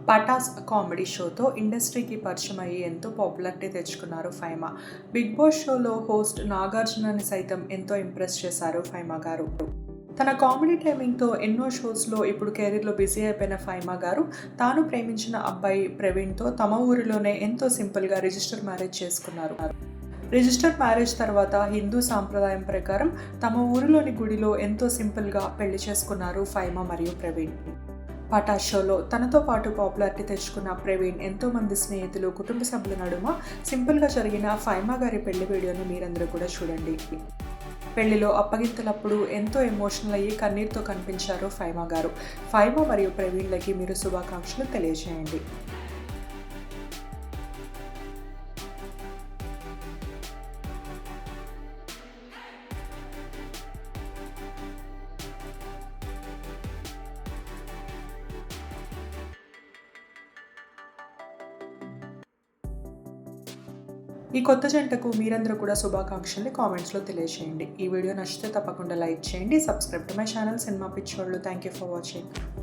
Pataas comedy షోతో ఇండస్ట్రీకి పరిచయం అయ్యి ఎంతో పాపులారిటీ తెచ్చుకున్నారు ఫైమా. బిగ్ బాస్ షోలో హోస్ట్ నాగార్జునని సైతం ఎంతో ఇంప్రెస్ చేశారు ఫైమా గారు. తన కామెడీ టైమింగ్తో ఎన్నో షోస్లో ఇప్పుడు కెరీర్లో బిజీ అయిపోయిన ఫైమా గారు తాను ప్రేమించిన అబ్బాయి ప్రవీణ్తో తమ ఊరిలోనే ఎంతో సింపుల్గా రిజిస్టర్ మ్యారేజ్ చేసుకున్నారు. రిజిస్టర్ మ్యారేజ్ తర్వాత హిందూ సాంప్రదాయం ప్రకారం తమ ఊరిలోని గుడిలో ఎంతో సింపుల్గా పెళ్లి చేసుకున్నారు ఫైమా మరియు ప్రవీణ్. పటాస్ షోలో తనతో పాటు పాపులారిటీ తెచ్చుకున్న ప్రవీణ్ ఎంతోమంది స్నేహితులు, కుటుంబ సభ్యుల నడుమ సింపుల్గా జరిగిన ఫైమా గారి పెళ్లి వీడియోను మీరందరూ కూడా చూడండి. పెళ్లిలో అప్పగింతలప్పుడు ఎంతో ఎమోషనల్ అయ్యి కన్నీరుతో కనిపించారు ఫైమా గారు. ఫైమా మరియు ప్రవీణ్లకి మీరు శుభాకాంక్షలు తెలియజేయండి. ఈ కొత్త జంటకు మీరందరూ కూడా శుభాకాంక్షల్ని కామెంట్స్లో తెలియజేయండి. ఈ వీడియో నచ్చితే తప్పకుండా లైక్ చేయండి. సబ్స్క్రైబ్ టు మై ఛానల్ సినిమా పిచ్చోళ్ళు. Thank you for watching.